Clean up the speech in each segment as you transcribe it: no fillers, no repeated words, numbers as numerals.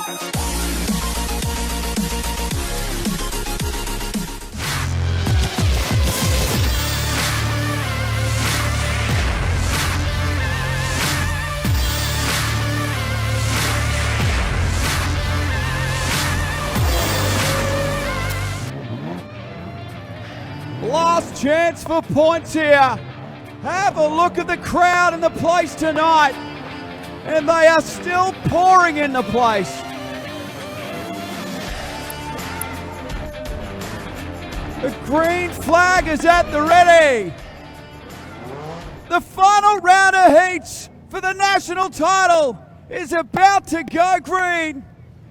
Last chance for points here. Have a look at the crowd in the place tonight. And they are still pouring in the place. The green flag is at the ready. The final round of heats for the national title is about to go green.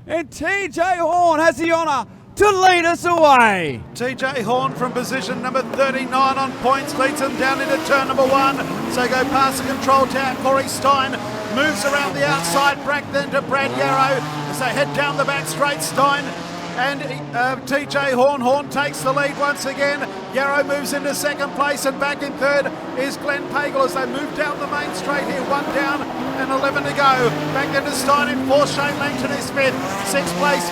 And TJ Horn has the honour to lead us away. TJ Horn from position number 39 on points leads them down into turn number 1. So go past the control tower. Corey Stein moves around the outside, back then to Brad Yarrow as they head down the back straight. Stein and TJ Horn. Horn takes the lead once again. Yarrow moves into second place, and back in third is Glenn Pagel as they move down the main straight here. 1 down and 11 to go. Back into Stein in 4th. Shane Langton is 5th. 6th place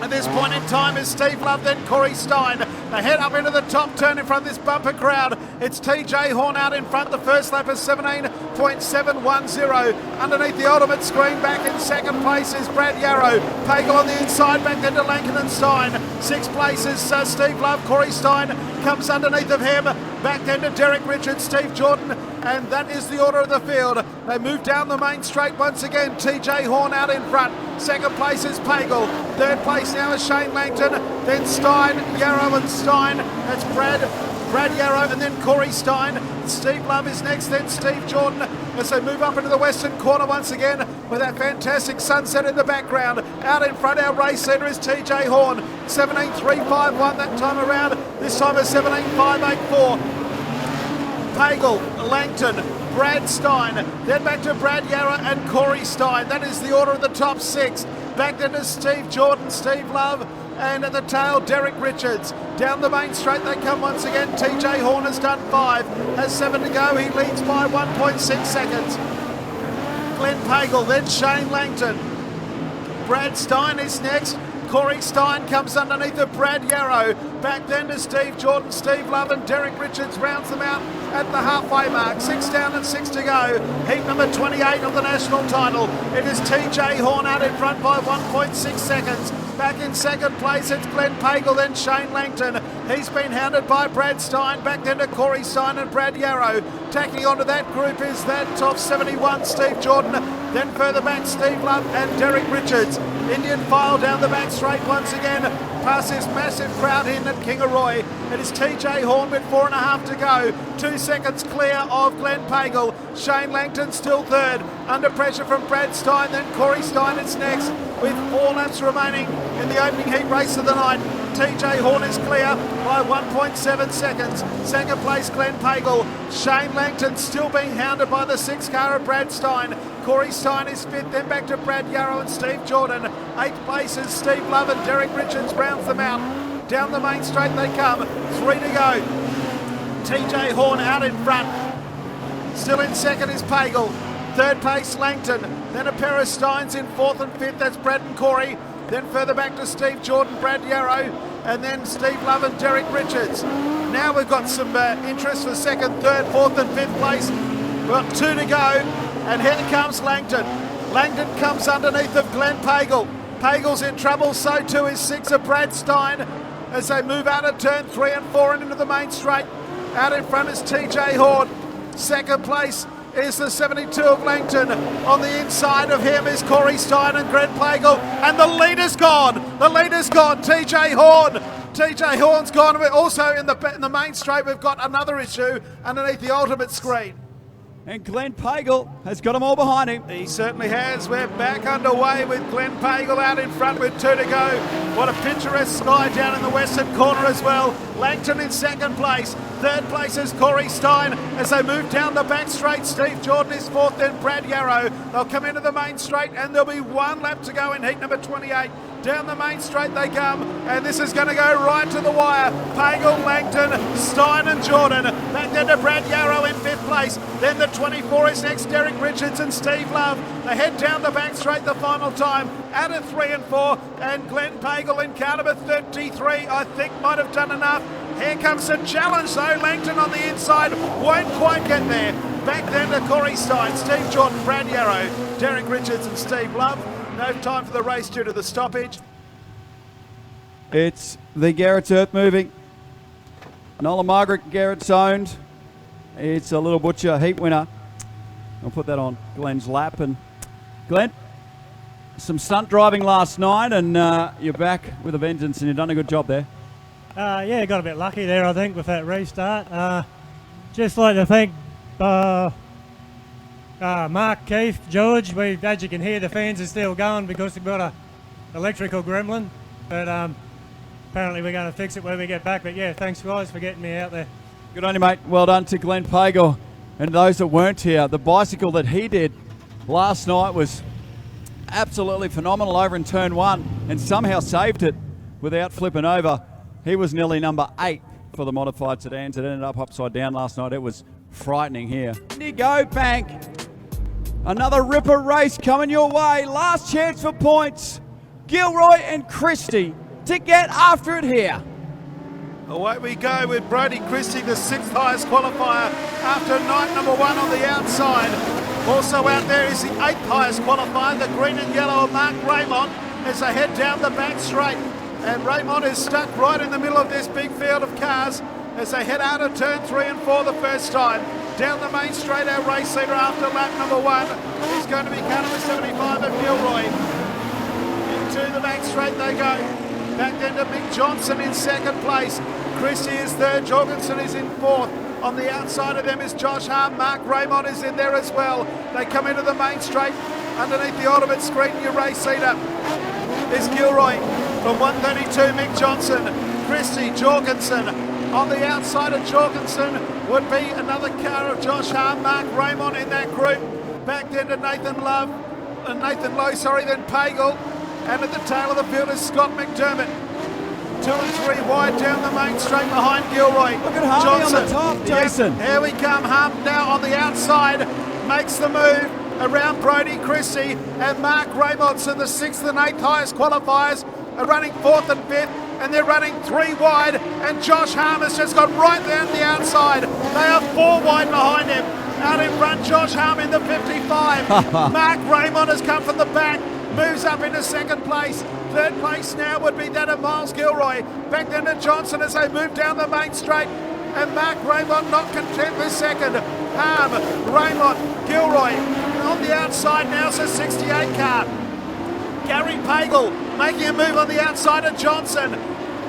at this point in time is Steve Love, then Corey Stein. They head up into the top turn in front of this bumper crowd. It's TJ Horn out in front. The first lap is 17.710. Underneath the ultimate screen, back in second place is Brad Yarrow. Pagel on the inside, back then to Lankin and Stein. 6th place is Steve Love. Corey Stein comes underneath of him. Back then to Derek Richards, Steve Jordan, and that is the order of the field. They move down the main straight once again. TJ Horn out in front. Second place is Pagel. Third place now is Shane Langton. Then Stein, Yarrow and Stein. That's Brad Yarrow and then Corey Stein. Steve Love is next, then Steve Jordan as they move up into the western corner once again with that fantastic sunset in the background. Out in front, our race leader is TJ Horn. 17.351 that time around. This time is 17.584. Pagel, Langton, Brad Stein, then back to Brad Yarrow and Corey Stein. That is the order of the top 6. Back then to Steve Jordan, Steve Love, and at the tail, Derek Richards. Down the main straight they come once again. TJ Horn has done 5, has 7 to go. He leads by 1.6 seconds. Glenn Pagel, then Shane Langton. Brad Stein is next. Corey Stein comes underneath of Brad Yarrow. Back then to Steve Jordan, Steve Love and Derek Richards rounds them out at the halfway mark. 6 down and 6 to go. Heat number 28 of the national title. It is TJ Horn out in front by 1.6 seconds. Back in second place, it's Glenn Pagel, then Shane Langton. He's been hounded by Brad Stein. Back then to Corey Stein and Brad Yarrow. Tacking onto that group is that top 71, Steve Jordan. Then further back, Steve Love and Derek Richards. Indian file down the back straight once again. Past this massive crowd in at Kingaroy. It is TJ Horn with 4.5 to go. 2 seconds clear of Glenn Pagel. Shane Langton still third. Under pressure from Brad Stein, then Corey Stein is next. With 4 laps remaining in the opening heat race of the night. TJ Horn is clear by 1.7 seconds. Second place, Glenn Pagel. Shane Langton still being hounded by the 6 car of Brad Stein. Corey Stein is 5th, then back to Brad Yarrow and Steve Jordan. 8th place is Steve Love and Derek Richards rounds them out. Down the main straight they come. 3 to go. TJ Horn out in front. Still in second is Pagel. Third place, Langton. Then a pair of Steins in 4th and 5th. That's Brad and Corey. Then further back to Steve Jordan, Brad Yarrow, and then Steve Love and Derek Richards. Now we've got some interest for 2nd, 3rd, 4th and 5th place. We've got 2 to go, and here comes Langton. Langton comes underneath of Glenn Pagel. Pagel's in trouble, so too is 6 of Brad Stein as they move out of turn 3 and 4 and into the main straight. Out in front is TJ Horn. Second place is the 72 of Langton. On the inside of him is Corey Stein and Glenn Pagel. And the leader's gone. The leader's gone. TJ Horn. TJ Horn's gone. We're also in the main straight, we've got another issue underneath the ultimate screen. And Glenn Pagel has got them all behind him. He certainly has. We're back underway with Glenn Pagel out in front with 2 to go. What a picturesque sky down in the western corner as well. Langton in second place. Third place is Corey Stein as they move down the back straight. Steve Jordan is 4th, then Brad Yarrow. They'll come into the main straight and there'll be 1 lap to go in heat number 28. Down the main straight they come, and this is going to go right to the wire. Pagel, Langton, Stein and Jordan. Back then to Brad Yarrow in 5th place. Then the 24 is next, Derek Richards and Steve Love. They head down the back straight the final time. Out of 3 and 4. And Glenn Pagel in car number 33, I think, might have done enough. Here comes the challenge though. Langton on the inside won't quite get there. Back then to Corey Stein, Steve Jordan, Brad Yarrow, Derek Richards and Steve Love. No time for the race due to the stoppage. It's the Garrett's Earth moving. Nola Margaret Garrett's owned. It's a Little Butcher heat winner. I'll put that on Glenn's lap. And Glenn, some stunt driving last night, and you're back with a vengeance, and you've done a good job there. Yeah, got a bit lucky there, I think, with that restart. Just like to thank Mark, Keith, George. As you can hear, the fans are still going because we've got a electrical gremlin. But apparently we're going to fix it when we get back. But yeah, thanks guys for getting me out there. Good on you, mate. Well done to Glenn Pagel and those that weren't here. The bicycle that he did last night was absolutely phenomenal over in turn 1 and somehow saved it without flipping over. He was nearly number 8 for the modified sedans. It ended up upside down last night. It was frightening here. Indigo Bank. Another ripper race coming your way. Last chance for points. Gilroy and Christie to get after it here. Away we go with Brodie Christie, the 6th highest qualifier after night number 1 on the outside. Also out there is the 8th highest qualifier, the green and yellow of Mark Raymond, as they head down the back straight. And Raymond is stuck right in the middle of this big field of cars as they head out of turn 3 and 4 the first time. Down the main straight, our race leader after lap number 1 is going to be car number 75 of Gilroy. Into the back straight they go. Back then to Mick Johnson in 2nd place. Christie is 3rd, Jorgensen is in 4th. On the outside of them is Josh Hart. Mark Raymond is in there as well. They come into the main straight. Underneath the ultimate screen, your race leader is Gilroy. From 132, Mick Johnson, Christie, Jorgensen. On the outside of Jorgensen would be another car of Josh Hart, Mark Raymond in that group. Back then to Nathan Lowe, then Pagel. And at the tail of the field is Scott McDermott. 2 and 3 wide down the main straight behind Gilroy. Look at Harvey on the top, Jason. Yes, here we come. Harm now on the outside. Makes the move around Brodie Christie and Mark Raymond. So the 6th and 8th highest qualifiers are running 4th and 5th. And they're running 3 wide. And Josh Harm has just got right down the outside. They are 4 wide behind him. Out in front, Josh Harm in the 55. Mark Raymond has come from the back. Moves up into 2nd place. 3rd place now would be that of Miles Gilroy. Back then to Johnson as they move down the main straight. And Mark Raymond not content with 2nd. Harm, Raymond, Gilroy. On the outside now is a 68 car. Gary Pagel making a move on the outside of Johnson.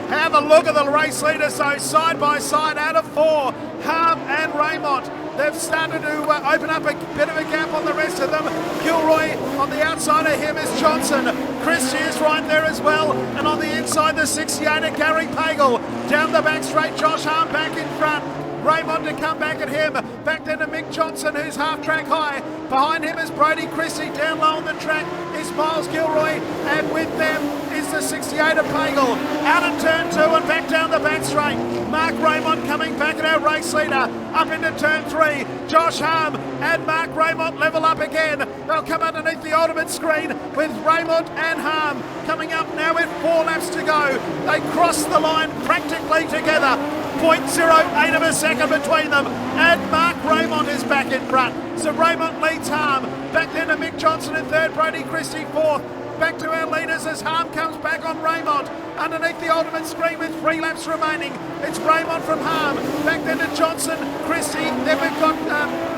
Have a look at the race leaders, so side by side out of 4. Harm and Raymond. They've started to open up a bit of a gap on the rest of them. Gilroy on the outside of him is Johnson. Christie is right there as well. And on the inside, the 68 of Gary Pagel. Down the back straight, Josh Harm back in front. Raymond to come back at him. Back then to Mick Johnson, who's half track high. Behind him is Brodie Christie. Down low on the track is Miles Gilroy. And with them is the 68 of Pagel. Out of turn 2 and back down the back straight. Mark Raymond coming back at our race leader. Up into turn 3. Josh Harm and Mark Raymond level up again. They'll come underneath the ultimate screen with Raymond and Harm coming up now with 4 laps to go. They cross the line practically together. 0.08 of a second between them, and Mark Raymond is back in front. So Raymond leads Harm. Back then to Mick Johnson in 3rd, Brodie Christie 4th. Back to our leaders as Harm comes back on Raymond. Underneath the ultimate screen with 3 laps remaining. It's Raymond from Harm. Back then to Johnson, Christie. Then we've got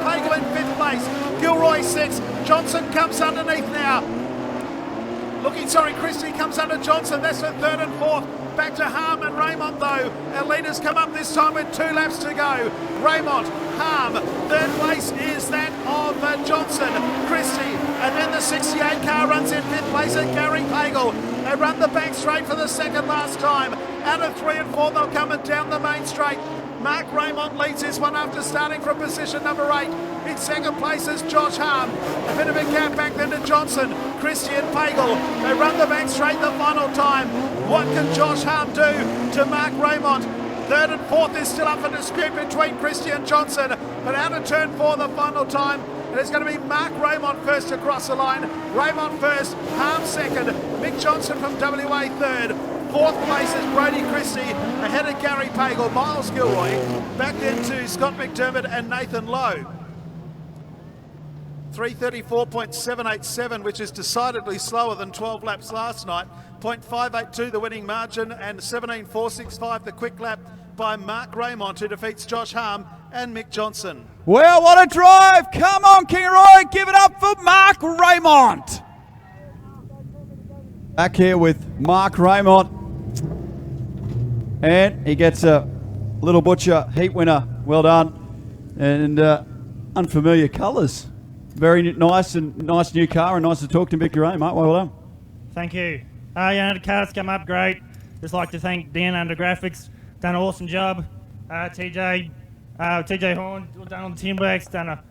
Pagel in 5th place. Gilroy 6th. Johnson comes underneath now. Christie comes under Johnson. That's the 3rd and 4th. Back to Harm and Raymond though. Our leaders come up this time with 2 laps to go. Raymond, Harm. 3rd place is that of Johnson, Christie. And then the 68 car runs in 5th place at Gary Pagel. They run the back straight for the 2nd last time. Out of 3 and 4 they'll come down the main straight. Mark Raymond leads this one after starting from position number 8. In 2nd place is Josh Harm. A bit of a gap back then to Johnson, Christie and Pagel. They run the back straight the final time. What can Josh Harm do to Mark Raymond? Third and fourth is still up for dispute between Christie and Johnson. But out of turn 4 the final time. And it's going to be Mark Raymond first across the line. Raymond first, Harm second, Mick Johnson from WA third. Fourth place is Brody Christie, ahead of Gary Pagel, Miles Gilroy, back then to Scott McDermott and Nathan Lowe. 334.787, which is decidedly slower than 12 laps last night. 0.582 the winning margin, and 17.465 the quick lap by Mark Raymond, who defeats Josh Harm and Mick Johnson. Well, what a drive. Come on, Kingaroy. Give it up for Mark Raymond. Back here with Mark Raymond. And he gets a Little Butcher heat winner. Well done. And unfamiliar colours. Very nice and nice new car, and nice to talk to Victor Ray, mate. Well done. Thank you. The car's come up great. Just like to thank Dan under Graphics. Done an awesome job. TJ Horn, done on the Timberx, done a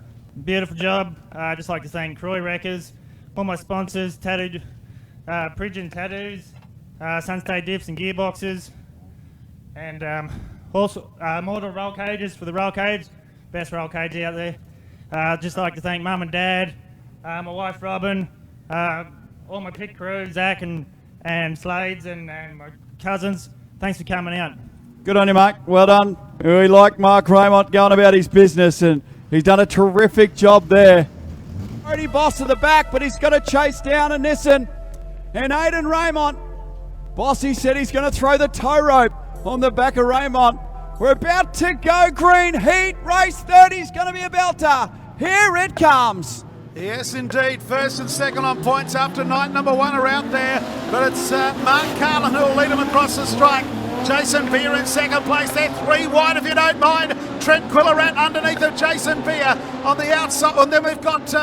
beautiful job. Just like to thank Croy Wreckers, all my sponsors, Tattooed, Pridgeon Tattoos, Sunstay Dips and Gearboxes, and also Mortal Roll Cages for the roll cage. Best roll cage out there. Just like to thank Mum and Dad, my wife Robin, all my pit crew, Zach and Slades and my cousins. Thanks for coming out. Good on you, mate. Well done. We like Mark Raymond going about his business, and he's done a terrific job there. Already Boss at the back, but he's got to chase down a Nissan. And Aidan Raymond, Bossy said he's going to throw the tow rope on the back of Raymond. We're about to go green. Heat race 30 is going to be a belter. Here it comes. Yes, indeed. First and second on points after night number 1 are out there. But it's Mark Carlin who will lead him across the strike. Jason Beer in second place. They're 3 wide if you don't mind. Trent Quillerat underneath of Jason Beer on the outside. And then we've got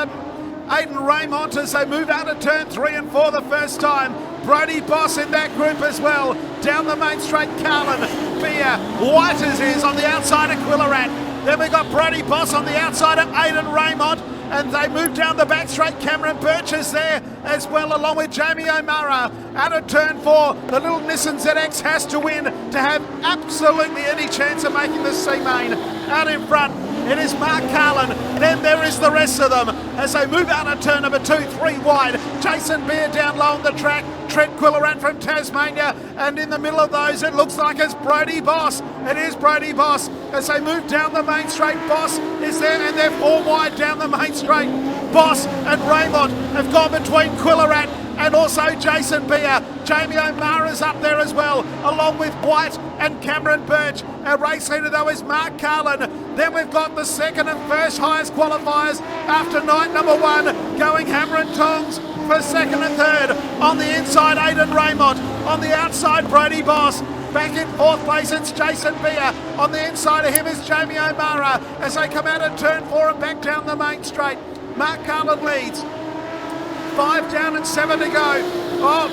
Aidan Raymond as they move out of turn 3 and 4 the first time. Brody Boss in that group as well. Down the main straight, Carlin, Beer, White is on the outside of Quillerat. Then we've got Brody Boss on the outside of Aidan Raymond. And they move down the back straight. Cameron Birch is there as well, along with Jamie O'Mara. Out of turn 4, the little Nissan ZX has to win to have absolutely any chance of making the C-Main. Out in front, it is Mark Carlin. Then there is the rest of them as they move out of turn number 2, 3 wide. Jason Beer down low on the track. Trent Quillerat from Tasmania, and in the middle of those it looks like it's Brody Boss. It is Brody Boss as they move down the main straight. Boss is there, and they're 4 wide down the main straight. Boss and Raymond have gone between Quillerat and also Jason Beer. Jamie O'Mara's up there as well, along with White and Cameron Birch. Our race leader though is Mark Carlin. Then we've got the second and first highest qualifiers after night number 1 going hammer and tongs for second and third. On the inside, Aidan Raymond. On the outside, Brody Boss. Back in 4th place, it's Jason Beer. On the inside of him is Jamie O'Mara as they come out of turn 4 and back down the main straight. Mark Carlin leads. 5 down and 7 to go. Oh,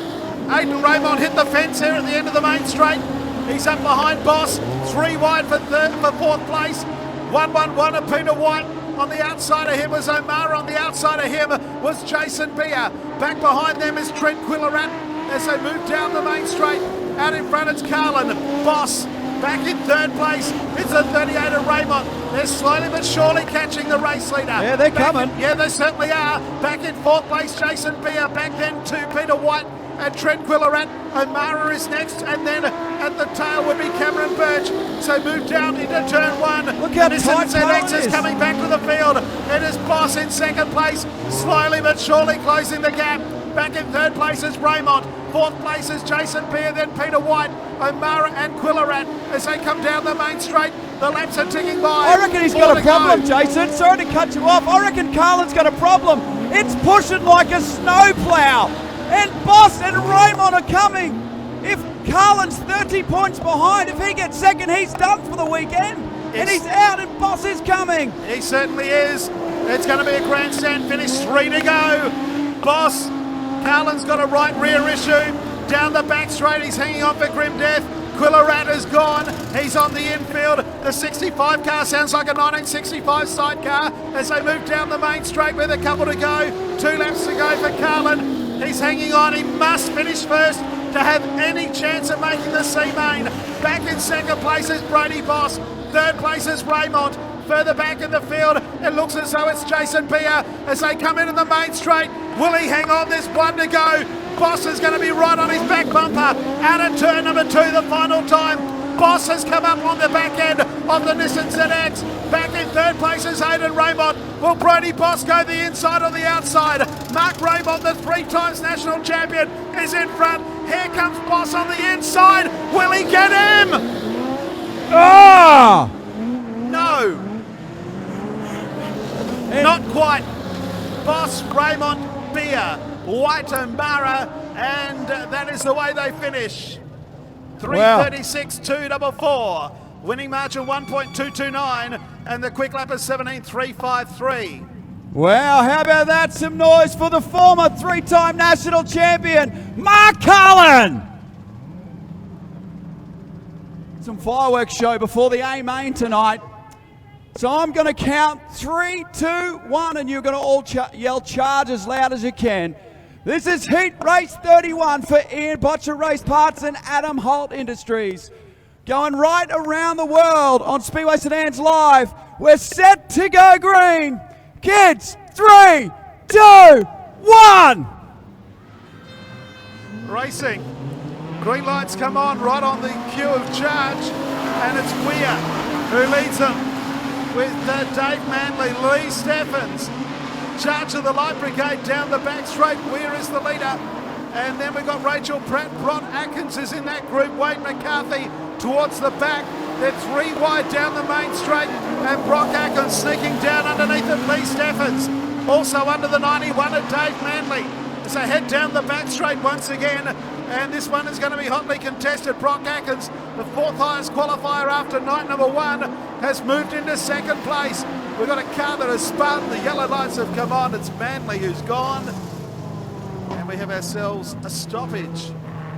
Aidan Raymond hit the fence here at the end of the main straight. He's up behind Boss. 3 wide for 4th place. 1-1-1 of Peter White. On the outside of him was O'Mara. On the outside of him was Jason Beer. Back behind them is Trent Quillerat as they move down the main straight. Out in front it's Carlin. Boss back in 3rd place. It's the 38 of Raymond. They're slowly but surely catching the race leader. Yeah, they're coming. Yeah, they certainly are. Back in 4th place, Jason Beer. Back then to Peter White and Trent Quillerat. O'Mara is next, and then at the tail would be Cameron Birch. So move down into turn 1. Look how Nissan tight ZX is coming back to the field. It is Boss in 2nd place, slowly but surely closing the gap. Back in 3rd place is Raymond. 4th place is Jason Beer, then Peter White, O'Mara and Quillerat as they come down the main straight. The laps are ticking by. I reckon he's got a problem, Jason. Sorry to cut you off. I reckon Carlin's got a problem. It's pushing like a snowplow. And Boss and Raymond are coming. If Carlin's 30 points behind, if he gets second, he's done for the weekend. And he's out and Boss is coming. He certainly is. It's going to be a grandstand finish. 3 to go. Boss, Carlin's got a right rear issue. Down the back straight, he's hanging on for grim death. Quillerat is gone. He's on the infield. The 65 car sounds like a 1965 sidecar as they move down the main straight with a couple to go. 2 laps to go for Carlin. He's hanging on. He must finish first to have any chance of making the C-Main. Back in second place is Brody Boss. Third place is Raymond. Further back in the field, it looks as though it's Jason Beer as they come into the main straight. Will he hang on? There's one to go. Boss is going to be right on his back bumper. Out of turn number 2, the final time. Boss has come up on the back end of the Nissan ZX. Back in third place is Aidan Raymond. Will Brody Boss go the inside or the outside? Mark Raymond, the 3 times national champion, is in front. Here comes Boss on the inside. Will he get him? Ah! No. Not quite. Boss, Raymond, Beer, White and Barra, and that is the way they finish. 3:36.244. Winning margin 1.229, and the quick lap is 17.353. Wow, how about that? Some noise for the former 3-time national champion, Mark Cullen. Some fireworks show before the A main tonight. So I'm going to count 3, 2, 1, and you're going to all yell charge as loud as you can. This is Heat Race 31 for Ian Botcher Race Parts and Adam Holt Industries. Going right around the world on Speedway Sedans Live. We're set to go green. Kids, 3, 2, 1. Racing. Green lights come on right on the cue of charge, and it's Weir who leads them with Dave Manley, Lee Steffens. Charge of the light brigade down the back straight. Weir is the leader. And then we've got Rachel Pratt. Ron Atkins is in that group. Wade McCarthy towards the back. They're 3 wide down the main straight. And Brock Atkins sneaking down underneath it. Lee Steffens. Also under the 91 of Dave Manley. As they head down the back straight once again. And this one is going to be hotly contested. Brock Atkins, the 4th highest qualifier after night number 1, has moved into 2nd place. We've got a car that has spun. The yellow lights have come on. It's Manley who's gone. And we have ourselves a stoppage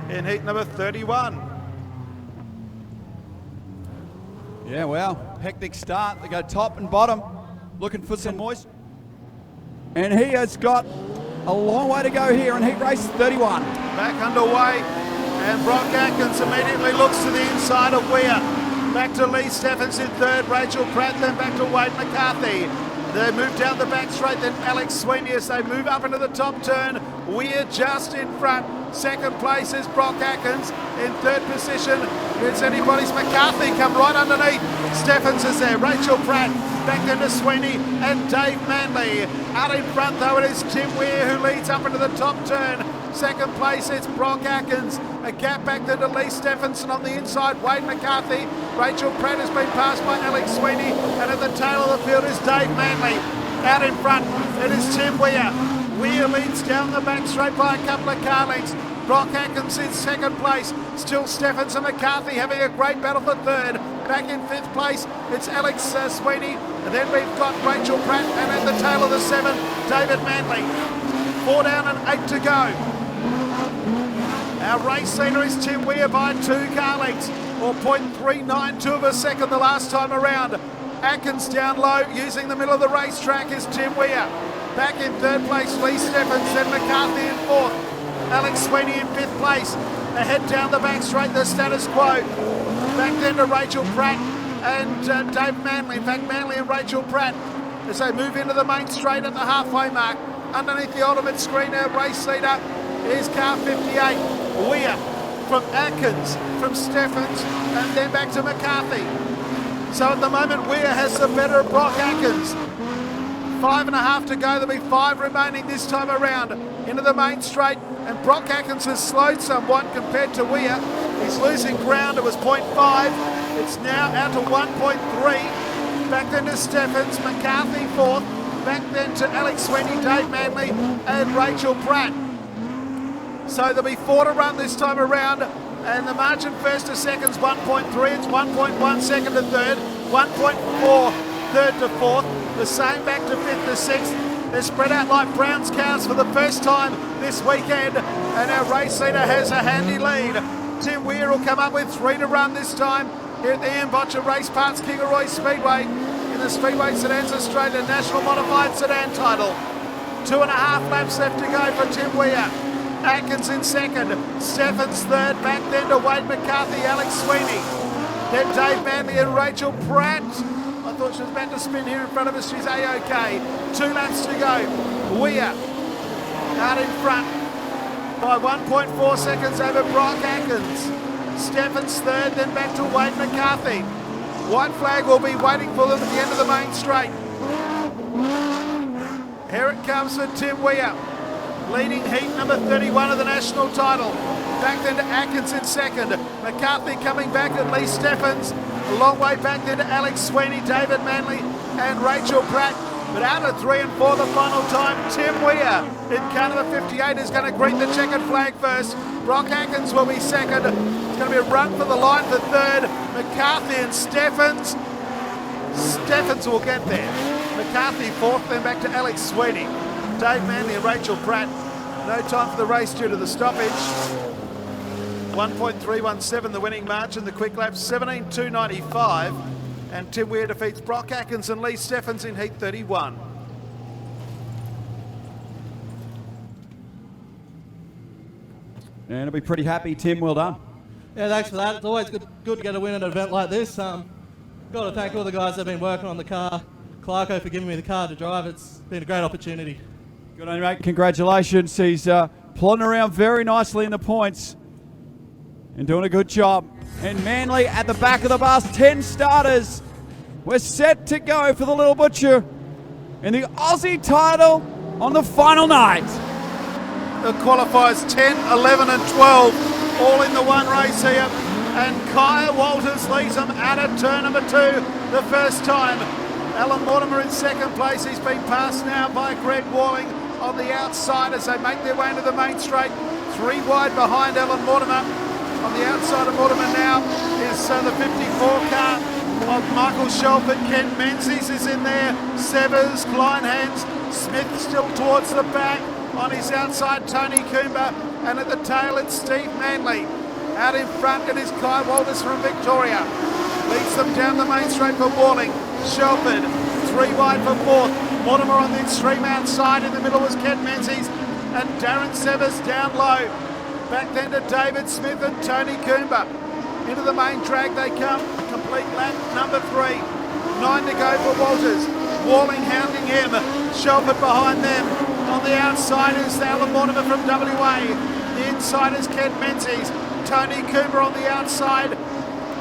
in heat number 31. Yeah, well, hectic start. They go top and bottom, looking for some moist. And he has got a long way to go here in heat race 31. Back underway, and Brock Atkins immediately looks to the inside of Weir. Back to Lee Steffens in 3rd, Rachel Pratt, then back to Wade McCarthy. They move down the back straight, then Alex Sweeney as they move up into the top turn. Weir just in front. 2nd place is Brock Atkins. In 3rd position, it's anybody's McCarthy come right underneath. Steffens is there, Rachel Pratt. Back then to Sweeney and Dave Manley. Out in front though it is Tim Weir who leads up into the top turn. 2nd place it's Brock Atkins. A gap back then to Lee Steffenson on the inside. Wade McCarthy. Rachel Pratt has been passed by Alex Sweeney. And at the tail of the field is Dave Manley. Out in front it is Tim Weir. Weir leads down the back straight by a couple of car lengths. Brock Atkins in 2nd place. Still Steffens and McCarthy having a great battle for 3rd. Back in 5th place, it's Alex Sweeney. And then we've got Rachel Pratt. And at the tail of the 7, David Manley. 4 down and 8 to go. Our race leader is Tim Weir by 2 car lengths, or 0.392 of a second the last time around. Atkins down low, using the middle of the racetrack is Tim Weir. Back in 3rd place, Lee Steffens, then McCarthy in 4th. Alex Sweeney in 5th place. Ahead down the back straight, the status quo. Back then to Rachel Pratt and Dave Manley. In fact, Manley and Rachel Pratt as they move into the main straight at the halfway mark. Underneath the ultimate screen, our race leader is car 58. Weir from Atkins, from Steffens, and then back to McCarthy. So at the moment, Weir has the better of Brock Atkins. 5.5 to go. There'll be 5 remaining this time around into the main straight. And Brock Atkins has slowed somewhat compared to Weir. He's losing ground. It was 0.5. It's now out to 1.3. Back then to Steffens, McCarthy 4th. Back then to Alex Sweeney, Dave Manley, and Rachel Pratt. So there'll be 4 to run this time around. And the margin first to second's 1.3. It's 1.1 second to 3rd. 1.4 3rd to 4th. The same back to 5th to 6th. They're spread out like Brown's cows for the first time this weekend. And our race leader has a handy lead. Tim Weir will come up with 3 to run this time here at the Ian Botcher Race Parts Kingaroy Speedway in the Speedway Sedans Australia National Modified Sedan title. 2.5 laps left to go for Tim Weir. Atkins in second. Stephens third. Back then to Wade McCarthy, Alex Sweeney. Then Dave Manley and Rachel Pratt. I thought she was about to spin here in front of us. She's A-OK. 2 laps to go. Weir out in front by 1.4 seconds over Brock Atkins. Stephens third, then back to Wade McCarthy. White flag will be waiting for them at the end of the main straight. Here it comes for Tim Weir, leading heat number 31 of the national title. Back then to Atkins in second. McCarthy coming back at Lee Stephens. A long way back then to Alex Sweeney, David Manley and Rachel Pratt. But out of 3 and 4 the final time, Tim Weir in car number 58 is going to greet the checkered flag first. Brock Atkins will be second. It's going to be a run for the line for third. McCarthy and Stephens. Stephens will get there. McCarthy fourth, then back to Alex Sweeney. Dave Manley and Rachel Pratt. No time for the race due to the stoppage. 1.317 the winning margin, the quick lap 17.295, and Tim Weir defeats Brock Atkins and Lee Stephens in heat 31. And it'll be pretty happy, Tim. Well done. Yeah, thanks for that. It's always good to get a win at an event like this. Got to thank all the guys that have been working on the car. Clarko for giving me the car to drive. It's been a great opportunity. Good on you, mate. Congratulations. He's plodding around very nicely in the points and doing a good job. And Manly at the back of the bus, 10 starters. We're set to go for the Little Butcher in the Aussie title on the final night. The qualifiers 10, 11 and 12, all in the one race here. And Kaya Walters leads them out of turn number 2 the first time. Alan Mortimer in second place. He's been passed now by Greg Walling on the outside as they make their way into the main straight. 3 wide behind Alan Mortimer. On the outside of Mortimer now is the 54 car of Michael Shelford. Ken Menzies is in there. Severs, Kleinhans, Smith still towards the back. On his outside, Tony Coomber. And at the tail, it's Steve Manley. Out in front, it is Kai Walters from Victoria. Leads them down the main straight for Walling. Shelford, 3 wide for fourth. Mortimer on the extreme outside. In the middle was Ken Menzies. And Darren Severs down low. Back then to David Smith and Tony Coomber. Into the main drag they come. Complete lap number 3. 9 to go for Walters. Walling hounding him. Shelford behind them. On the outside is Alan Mortimer from WA. The inside is Ken Menzies. Tony Coomber on the outside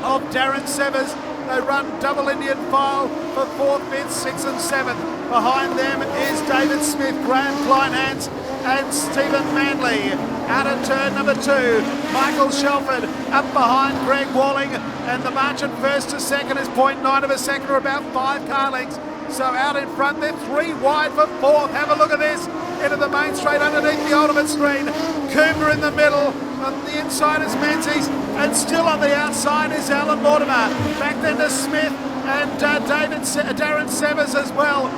of Darren Severs. They run double Indian file for 4th, 5th, 6th and 7th. Behind them is David Smith, Graham Kleinhans and Stephen Manley. Out of turn number 2, Michael Shelford up behind Greg Walling, and the margin first to second is 0.9 of a second, or about 5 car lengths. So out in front, they're 3 wide for 4th. Have a look at this. Into the main straight underneath the ultimate screen. Cooper in the middle. On the inside is Menzies, and still on the outside is Alan Mortimer. Back then to Smith and Darren Severs as well.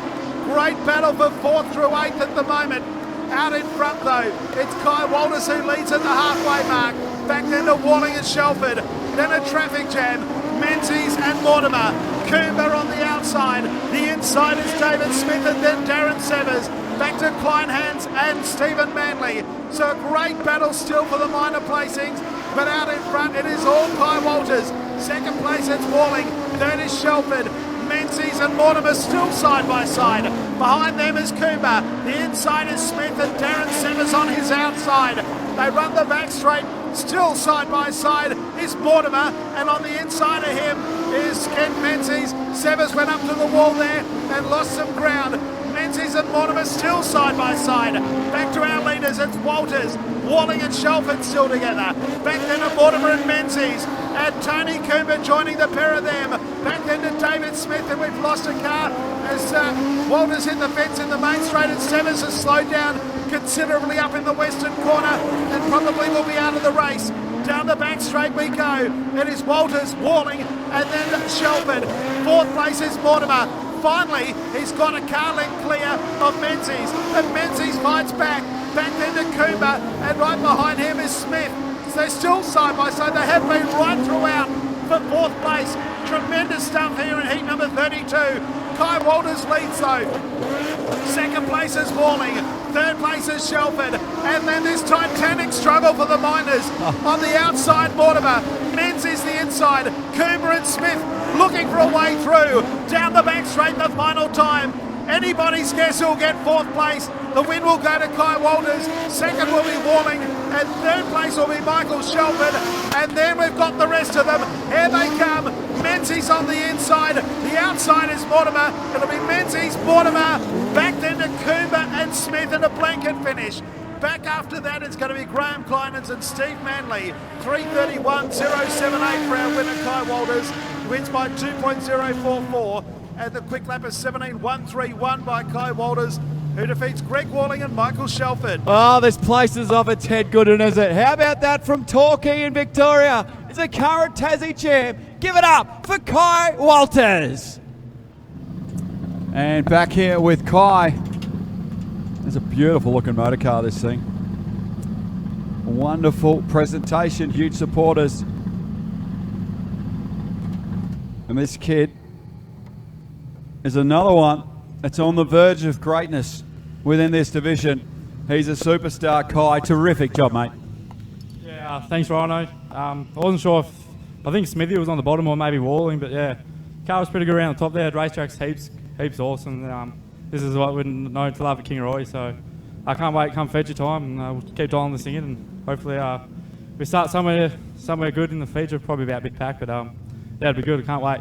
Great battle for 4th through 8th at the moment. Out in front though, it's Kai Walters who leads at the halfway mark. Back then to Walling and Shelford. Then a traffic jam. Menzies and Mortimer. Coomber on the outside. The inside is David Smith and then Darren Severs. Back to Kleinhans and Stephen Manley. So a great battle still for the minor placings. But out in front it is all Kai Walters. Second place it's Walling. Third is Shelford. Menzies and Mortimer still side by side. Behind them is Coomber. The inside is Smith and Darren Severs on his outside. They run the back straight. Still side by side is Mortimer, and on the inside of him is Ken Menzies. Severs went up to the wall there and lost some ground. Menzies and Mortimer still side by side. Back to our leaders, it's Walters, Walling and Shelford still together. Back then to Mortimer and Menzies, and Tony Coomber joining the pair of them. Back then to David Smith, and we've lost a car as Walters hit the fence in the main straight, and Severs has slowed down considerably up in the western corner and probably will be out of the race. Down the back straight we go. It is Walters, Walling, and then Shelford. 4th place is Mortimer. Finally, he's got a car length clear of Menzies, and Menzies fights back. Back then to Coomber, and right behind him is Smith. So they're still side by side. They have been right throughout. for 4th place. Tremendous stuff here in heat number 32. Kai Walters leads though. 2nd place is Walling. 3rd place is Shelford. And then this titanic struggle for the Miners. On the outside, Mortimer. Menzies the inside. Cooper and Smith looking for a way through. Down the back straight the final time. Anybody's guess who'll get 4th place. The win will go to Kai Walters. 2nd will be Walling. And 3rd place will be Michael Shelford. And then we've got the rest of them. Here they come. Menzies on the inside. The outside is Mortimer. It'll be Menzies, Mortimer. Back then to Cooper and Smith in a blanket finish. Back after that, it's going to be Graham Kleinens and Steve Manley. 3:31.078 for our winner, Kai Walters. Wins by 2.044. And the quick lap is 17.131 by Kai Walters, who defeats Greg Walling and Michael Shelford. Oh, this place is off its head good, and is it? How about that from Torquay in Victoria? It's a current Tassie champ. Give it up for Kai Walters. And back here with Kai. There's a beautiful looking motor car, this thing. Wonderful presentation, huge supporters. And this kid is another one that's on the verge of greatness within this division. He's a superstar, Kai. Terrific job, mate. Yeah, thanks, Rhino. I wasn't sure if, I think Smithy was on the bottom or maybe Walling, but yeah, car was pretty good around the top there. Racetrack's heaps awesome. This is what we're known to love at Kingaroy, so I can't wait come feature time, and we'll keep dialing this thing in, and hopefully we start somewhere good in the feature, probably about Big Pack, but yeah, it'll be good. I can't wait.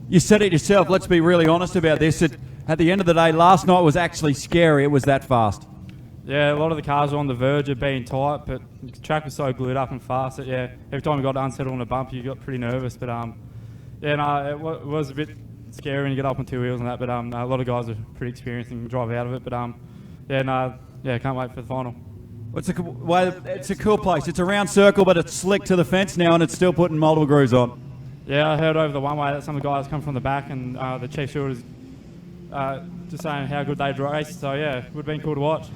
You said it yourself. Let's be really honest about this. At the end of the day, last night was actually scary. It was that fast. Yeah, a lot of the cars were on the verge of being tight, but the track was so glued up and fast that, yeah, every time you got unsettled on a bump, you got pretty nervous. But, yeah, no, it was a bit scary when you get up on 2 wheels and that, but a lot of guys are pretty experienced and can drive out of it. But, yeah, no, yeah, can't wait for the final. It's a cool place. It's a round circle, but it's slick to the fence now, and it's still putting multiple grooves on. Yeah, I heard over the one-way that some of the guys come from the back, and the chief shooter's just saying how good they'd race. So, yeah, it would have been cool to watch.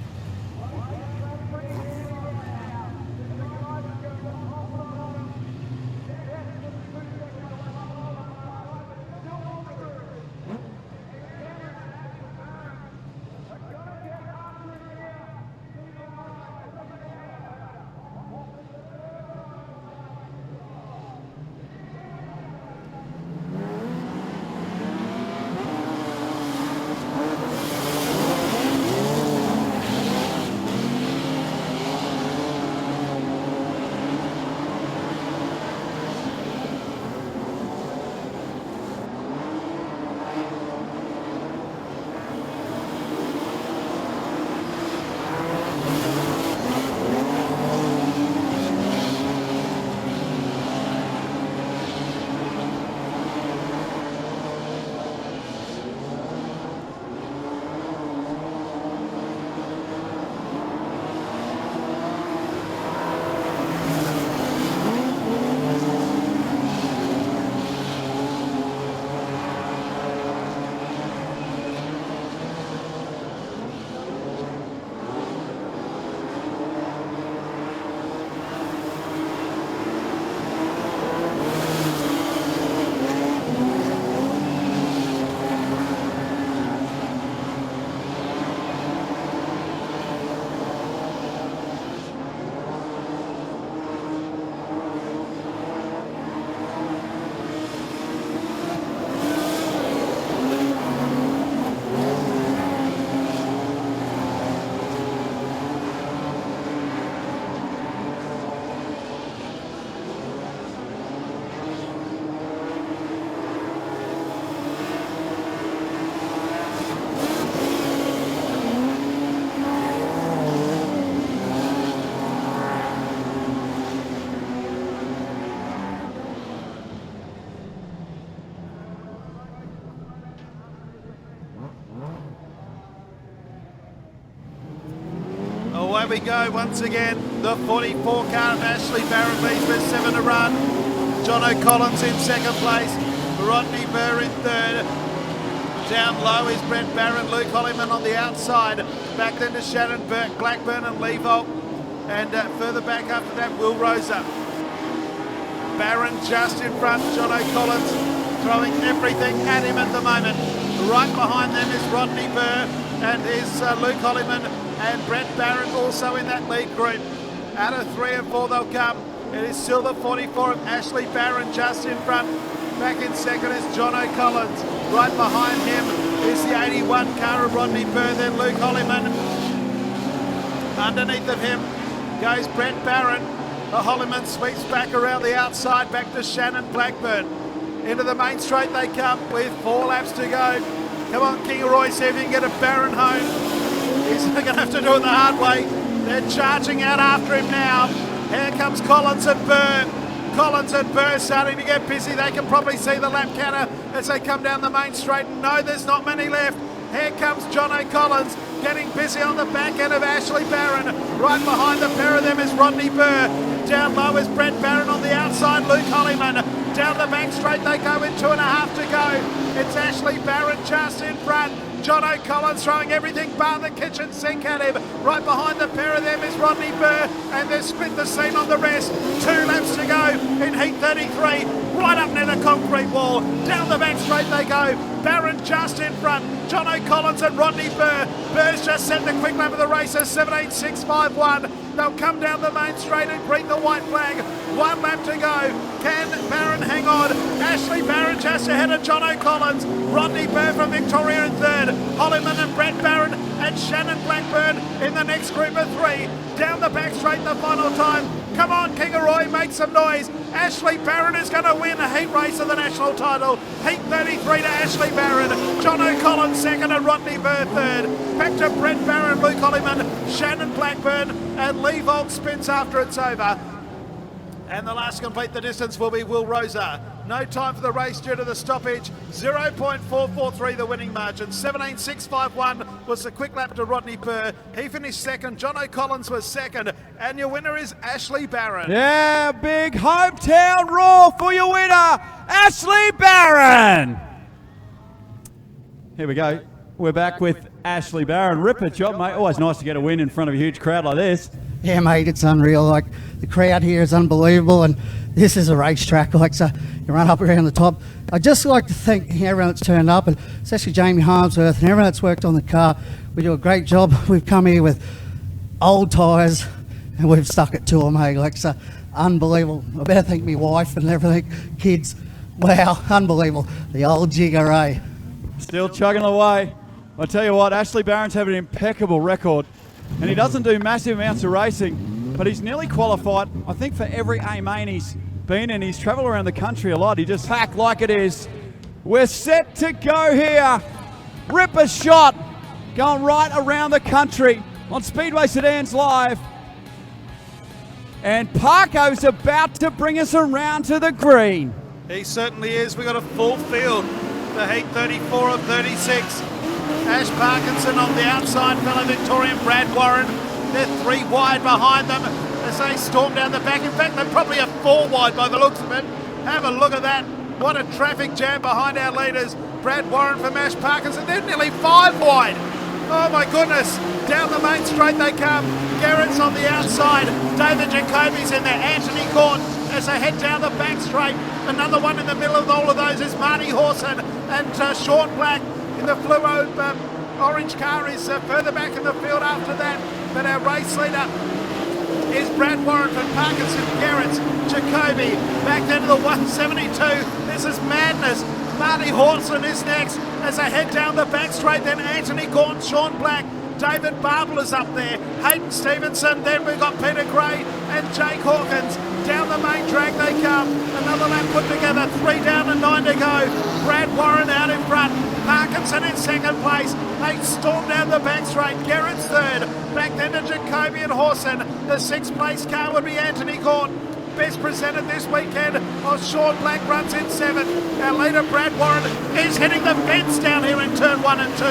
Away we go once again. The 44 car of Ashley Barron leads with 7 to run. John O'Collins in 2nd place. Rodney Burr in 3rd. Down low is Brent Barron, Luke Hollyman on the outside. Back then to Shannon Burke, Blackburn and Leavolt. And further back after that, Will Rosa. Barron just in front. John O'Collins throwing everything at him at the moment. Right behind them is Rodney Burr and is Luke Hollyman and Brett Barron also in that lead group. Out of 3 and 4 they'll come. It is still the 44 of Ashley Barron just in front. Back in second is John O'Collins. Right behind him is the 81 car of Rodney Burr, then Luke Hollyman. Underneath of him goes Brett Barron. The Hollyman sweeps back around the outside, back to Shannon Blackburn. Into the main straight they come with 4 laps to go. Come on, Kingaroy, see if you can get a Barron home. He's going to have to do it the hard way. They're charging out after him now. Here comes Collins and Burr. Collins and Burr starting to get busy. They can probably see the lap counter as they come down the main straight. No, there's not many left. Here comes John O'Collins getting busy on the back end of Ashley Barron. Right behind the pair of them is Rodney Burr. Down low is Brett Barron on the outside, Luke Hollyman. Down the back straight they go in 2.5 to go. It's Ashley Barron just in front. John O'Collins throwing everything bar the kitchen sink at him. Right behind the pair of them is Rodney Burr, and they've split the scene on the rest. 2 laps to go in heat 33. Right up near the concrete wall. Down the back straight they go. Barron just in front. John O'Collins and Rodney Burr. Burr's just set the quick lap of the race at 17.651. They'll come down the main straight and greet the white flag. 1 lap to go. Can Barron hang on? Ashley Barron just ahead of John O'Collins. Rodney Burr from Victoria in third. Hollyman and Brett Barron and Shannon Blackburn in the next group of 3. Down the back straight the final time. Come on, Kingaroy, make some noise. Ashley Barron is going to win a heat race of the national title. Heat 33 to Ashley Barron. John O'Collins second and Rodney Burr third. Back to Brett Barron, Luke Hollyman, Shannon Blackburn, and Lee Volk spins after it's over. And the last to complete the distance will be Will Rosa. No time for the race due to the stoppage. 0.443 the winning margin. 17.651 was the quick lap to Rodney Burr. He finished second. John O'Collins was second. And your winner is Ashley Barron. Yeah, big hometown roar for your winner, Ashley Barron. Here we go. We're back with Ashley Barron. Ripper job, mate. Always nice to get a win in front of a huge crowd like this. Yeah, mate, it's unreal. Like, the crowd here is unbelievable, and this is a racetrack. Like, so you run up around the top. I'd just like to thank everyone that's turned up, and especially Jamie Harmsworth and everyone that's worked on the car. We do a great job. We've come here with old tyres, and we've stuck it to them, mate. Like, so unbelievable. I better thank my wife and everything, kids. Wow, unbelievable. The old jigger, eh? Still chugging away. I tell you what, Ashley Barron's having an impeccable record, and he doesn't do massive amounts of racing, but he's nearly qualified, I think, for every A-main he's been in. He's travelled around the country a lot. He just packed like it is. We're set to go here. Ripper shot going right around the country on Speedway Sedans Live. And Parko's about to bring us around to the green. He certainly is. We've got a full field. The heat 34 of 36. Ash Parkinson on the outside, fellow Victorian Brad Warren. They're 3 wide behind them as they storm down the back. In fact, they're probably a 4 wide by the looks of it. Have a look at that. What a traffic jam behind our leaders. Brad Warren from Ash Parkinson. They're nearly 5 wide. Oh my goodness. Down the main straight they come. Garrett's on the outside. David Jacoby's in there. Anthony Gaunt as they head down the back straight. Another one in the middle of all of those is Marty Horson and Sean Black. In the fluo orange car is further back in the field after that. But our race leader is Brad Warren from Parkinson, Garrett's, Jacoby. Back down to the 172. This is madness. Marty Horson is next as they head down the back straight. Then Anthony Gaunt, Sean Black, David Barble is up there. Hayden Stevenson. Then we've got Peter Gray and Jake Hawkins. Down the main drag they come. Another lap put together. 3 down and 9 to go. Brad Warren out in front. Parkinson in second place. They storm down the back straight. Garrett's third. Back then to Jacoby and Horson. The 6th place car would be Anthony Gaunt. Best presented this weekend. Sean Black runs in 7th. Our leader Brad Warren is hitting the fence down here in turn 1 and 2.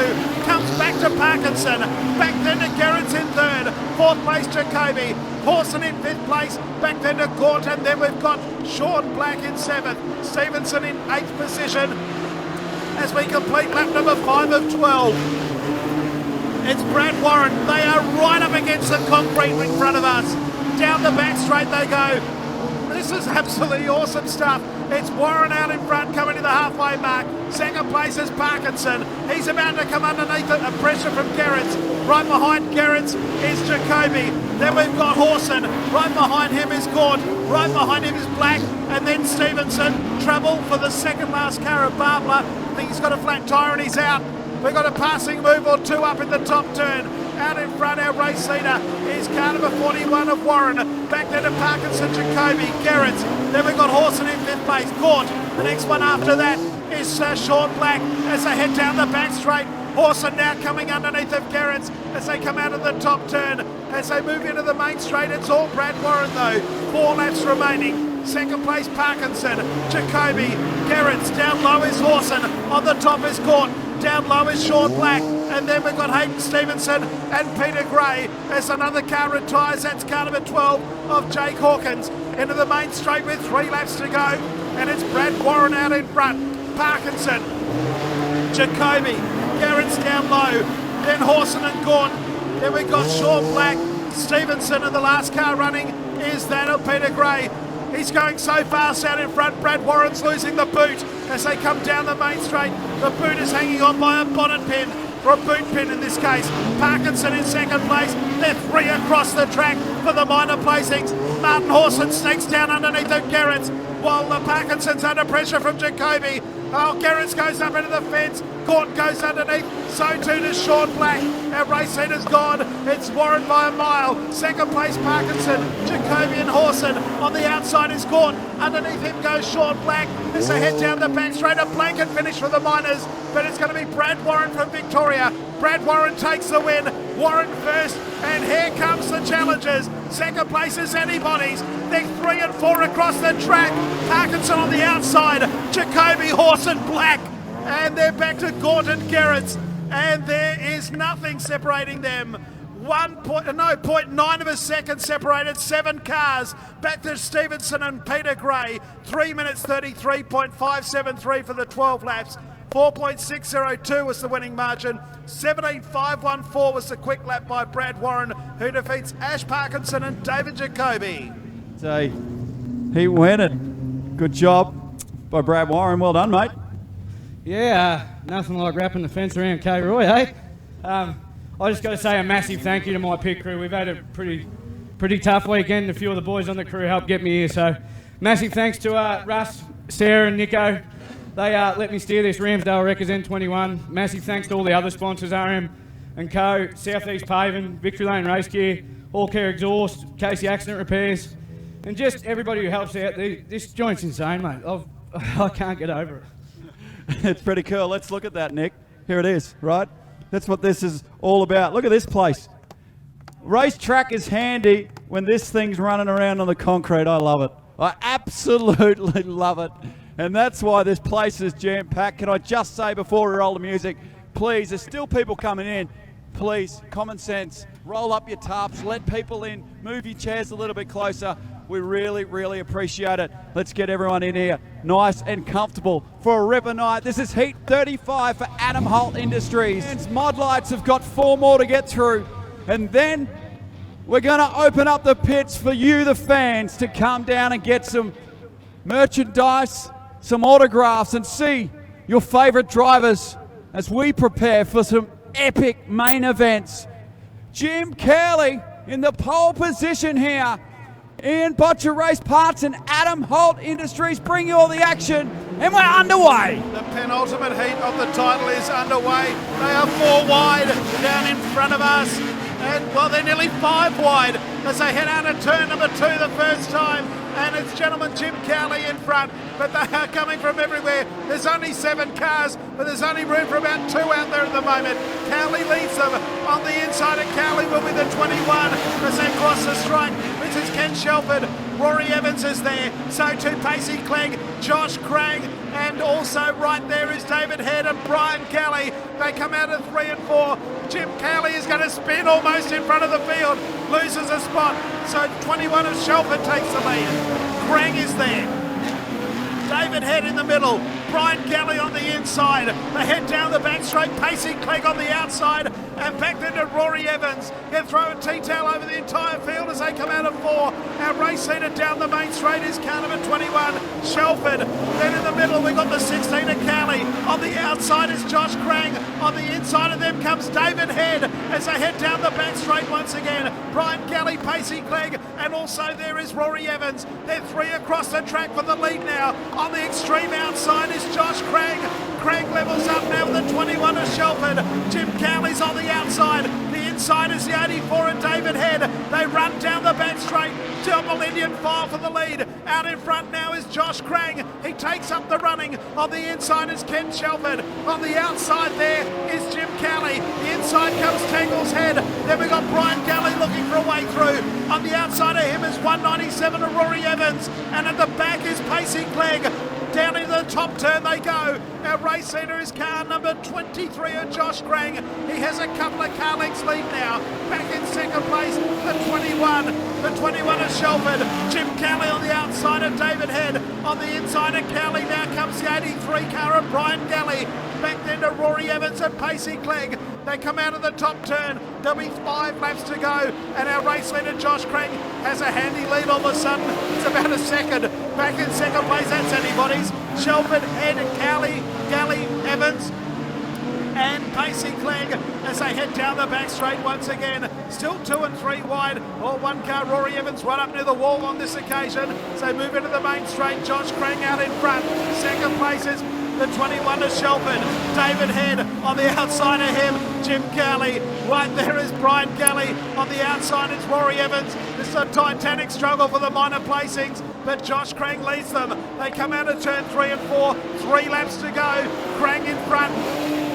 Comes back to Parkinson. Back then to Garrett's in 3rd. 4th place Jacoby. Horson in 5th place. Back then to Gaunt, and then we've got Sean Black in 7th. Stevenson in 8th position. As we complete lap number 5 of 12. It's Brad Warren. They are right up against the concrete in front of us. Down the back straight they go. this is absolutely awesome stuff. It's Warren out in front, coming to the halfway mark. Second place is Parkinson. He's about to come underneath the pressure from Gerrits. Right behind Gerrits is Jacoby. Then we've got Horson. Right behind him is Gort. Right behind him is Black. And then Stevenson. Trouble for the second last car of Barbara. I think he's got a flat tyre and he's out. We've got a passing move or two up in the top turn. Out in front, our race leader is car number 41 of Warren. Back there to Parkinson, Jacoby, Gerrits. Then we've got Horson in fifth place. Gort. The next one after that is Sean Black as they head down the back straight. Horson now coming underneath of Gerrits as they come out of the top turn. As they move into the main straight, it's all Brad Warren though. 4 laps remaining. Second place Parkinson, Jacoby, Gerrits. Down low is Horson. On the top is Gort. Down low is Sean Black. And then we've got Hayden Stevenson and Peter Gray as another car retires. That's car number 12 of Jake Hawkins. Into the main straight with 3 laps to go. And it's Brad Warren out in front. Parkinson, Jacoby, Gerrits down low. Then Horson and Gort. Then we've got Sean Black, Stevenson, and the last car running is that of Peter Gray. He's going so fast out in front. Brad Warren's losing the boot as they come down the main straight. The boot is hanging on by a bonnet pin, or a boot pin in this case. Parkinson in second place. They're 3 across the track for the minor placings. Martin Horson sneaks down underneath of Gerrits while Parkinson's under pressure from Jacoby. Oh, Gerrits goes up into the fence. Gort goes underneath. So too does Sean Black. Our race leader's gone. It's Warren by a mile. Second place Parkinson, Jacoby and Horson. On the outside is Gort. Underneath him goes Sean Black as they head down the back straight. A blanket finish for the miners, but it's going to be Brad Warren from Victoria. Brad Warren takes the win. Warren first, and here comes the challengers. Second place is Anybody's. They're 3 and 4 across the track. Parkinson on the outside. Jacoby, Horson, Black. And they're back to Gort and Gerrits. And there is nothing separating them. 0.9 of a second separated 7 cars. Back to Stevenson and Peter Gray. 3 minutes 33.573 for the 12 laps. 4.602 was the winning margin. 17.514 was the quick lap by Brad Warren, who defeats Ash Parkinson and David Jacoby. So he won it. Good job by Brad Warren. Well done, mate. Yeah, nothing like wrapping the fence around Kingaroy, eh? I just got to say a massive thank you to my pit crew. We've had a pretty tough weekend. A few of the boys on the crew helped get me here, so massive thanks to Russ, Sarah and Nico. They let me steer this Ramsdale Wreckers N21. Massive thanks to all the other sponsors, RM and Co, Southeast Paving, Victory Lane Race Gear, All Care Exhaust, Casey Accident Repairs, and just everybody who helps out. This joint's insane, mate. I can't get over it. It's pretty cool. Let's look at that, Nick. Here it is, right? That's what this is all about. Look at this place. Racetrack is handy when this thing's running around on the concrete. I love it. I absolutely love it. And that's why this place is jam-packed. Can I just say before we roll the music, please, there's still people coming in. Please, common sense, roll up your tarps, let people in, move your chairs a little bit closer. We really, really appreciate it. Let's get everyone in here nice and comfortable for a ripper night. This is Heat 35 for Adam Holt Industries. And Mod Lights have got 4 more to get through. And then we're going to open up the pits for you, the fans, to come down and get some merchandise, some autographs, and see your favourite drivers as we prepare for some epic main events. Jim Curley in the pole position here. Ian Botcher Race Parts and Adam Holt Industries bring you all the action, and we're underway. The penultimate heat of the title is underway. They are 4 wide down in front of us, and well, they're nearly 5 wide as they head out of turn number 2 the first time. And it's gentleman Jim Cowley in front, but they are coming from everywhere. There's only 7 cars, but there's only room for about 2 out there at the moment. Cowley leads them on the inside, and Cowley will be the 21 as they cross the strike. This is Ken Shelford. Rory Evans is there. So too Pacey Clegg, Josh Cragg, and also right there is David Head and Brian Kelly. They come out of 3 and 4. Jim Cowley is going to spin almost in front of the field, loses a spot. So 21 of Shelford takes the lead. Cragg is there. David Head in the middle. Brian Kelly on the inside. They head down the back straight. Pacey Clegg on the outside. And back then to Rory Evans. He'll throw a T-tail over the entire field as they come out of 4. Our race leader down the main straight is car number 21, Shelford. Then in the middle we've got the 16 of Cali. On the outside is Josh Crang. On the inside of them comes David Head as they head down the back straight once again. Brian Galley, Pacey Clegg, and also there is Rory Evans. They're 3 across the track for the lead now. On the extreme outside is Josh Crang. Crang levels up now with the 21 of Shelford. Jim Cowley's on the outside. The inside is the 84 of David Head. They run down the back straight. Double Indian file for the lead. Out in front now is Josh Crang. He takes up the running. On the inside is Ken Shelford. On the outside there is Jim Cowley. The inside comes Tangle's Head. Then we've got Brian Galley looking for a way through. On the outside of him is 197 of Rory Evans. And at the back is Pacey Clegg. Down into the top turn they go. Our race leader is car number 23 of Josh Crang. He has a couple of car lengths lead now. Back in second place, the 21. The 21 of Shelford. Jim Cowley on the outside of David Head. On the inside of Cowley now comes the 83 car of Brian Galley. Back then to Rory Evans and Pacey Clegg. They come out of the top turn. There'll be 5 laps to go. And our race leader, Josh Crang, has a handy lead all of a sudden. It's about a second. Back in second place, that's anybody's. Shelford, Head, Cowley, Galley, Evans, and Pacey Clegg as they head down the back straight once again. Still 2 and 3 wide. Or one car, Rory Evans, right up near the wall on this occasion. So move into the main straight. Josh Crang out in front. Second place is the 21 of Shelford. David Head on the outside of him. Jim Cowley. Right there is Brian Galley. On the outside is Rory Evans. This is a titanic struggle for the minor placings, but Josh Crang leads them. They come out of turn 3 and 4. 3 laps to go. Crang in front.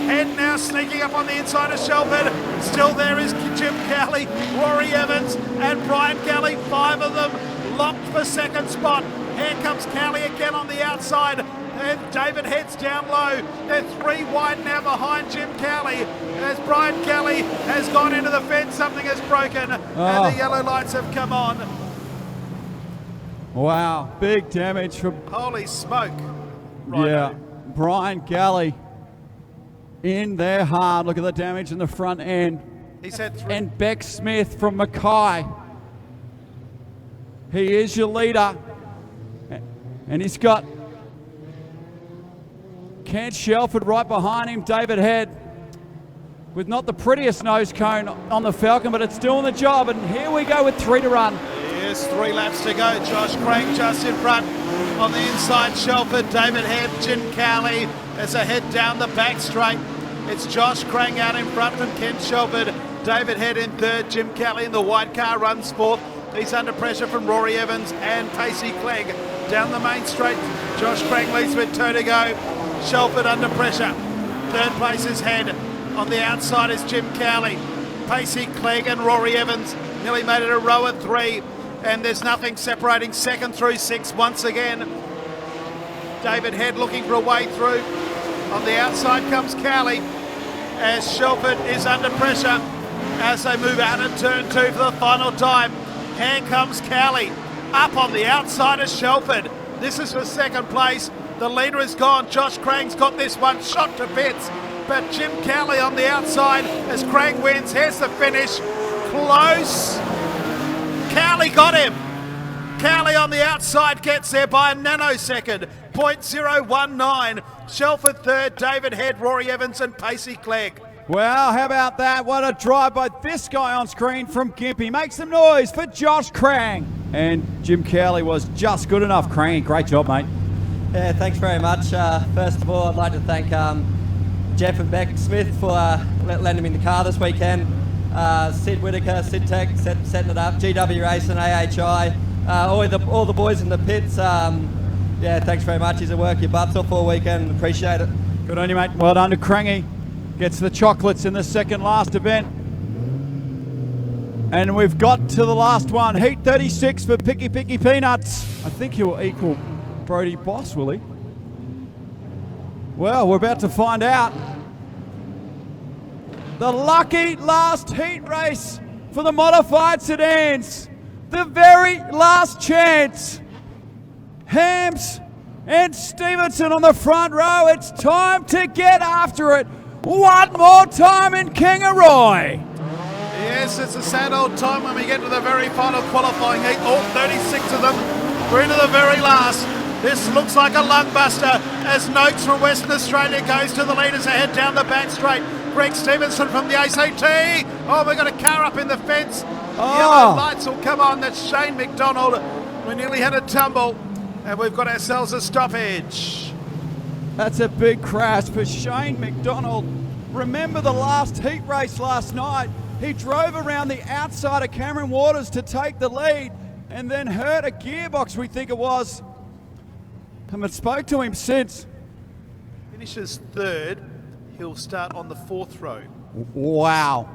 Head now sneaking up on the inside of Shelford. Still there is Jim Cowley, Rory Evans, and Brian Galley. 5 of them locked for second spot. Here comes Cowley again on the outside. And David Head's down low. They're 3 wide now behind Jim Cowley. As Brian Galley has gone into the fence, something has broken, and the yellow lights have come on. Wow, big damage from... Holy smoke. Yeah, Brian Galley in there hard. Look at the damage in the front end. He's had 3. And Beck Smith from Mackay. He is your leader. And he's got Ken Shelford right behind him. David Head with not the prettiest nose cone on the Falcon, but it's doing the job. And here we go with 3 to run. Yes, 3 laps to go. Josh Crang just in front. On the inside, Shelford, David Head, Jim Cowley as they head down the back straight. It's Josh Crang out in front from Ken Shelford. David Head in third. Jim Cowley in the white car runs fourth. He's under pressure from Rory Evans and Pacey Clegg. Down the main straight, Josh Crang leads with 2 to go. Shelford under pressure. Third place is Head. On the outside is Jim Cowley. Pacey Clegg and Rory Evans nearly made it a row at 3. And there's nothing separating 2nd through 6th once again. David Head looking for a way through. On the outside comes Cowley as Shelford is under pressure as they move out of turn 2 for the final time. Here comes Cowley up on the outside of Shelford. This is for 2nd place. The leader is gone. Josh Crang's got this one shot to bits. But Jim Cowley on the outside as Crang wins. Here's the finish. Close. Cowley got him. Cowley on the outside gets there by a nanosecond. 0.019. Shelford third, David Head, Rory Evans and Pacey Clegg. Well, how about that? What a drive by this guy on screen from Gympie. Make some noise for Josh Crang. And Jim Cowley was just good enough. Crang, great job, mate. Yeah, thanks very much. First of all, I'd like to thank Jeff and Beck Smith for lending me the car this weekend. Sid Whittaker, Sid Tech, setting it up. GW Racing, AHI, all the boys in the pits. Yeah, thanks very much. He's a work your butts off all weekend. Appreciate it. Good on you, mate. Well done to Crangy. Gets the chocolates in the second last event. And we've got to the last one. Heat 36 for Picky Peanuts. I think he'll equal Brody Boss, will he? Well, we're about to find out. The lucky last heat race for the modified sedans. The very last chance. Hams and Stevenson on the front row. It's time to get after it. One more time in Kingaroy. Yes, it's a sad old time when we get to the very final qualifying heat. All 36 of them. We're into the very last. This looks like a lungbuster as Noakes from Western Australia goes to the leaders ahead down the back straight. Greg Stevenson from the ACT. Oh, we've got a car up in the fence. Yellow lights will come on. That's Shane McDonald. We nearly had a tumble and we've got ourselves a stoppage. That's a big crash for Shane McDonald. Remember the last heat race last night? He drove around the outside of Cameron Waters to take the lead and then hurt a gearbox, we think it was. Haven't spoke to him since. Finishes third. He'll start on the fourth row. Wow.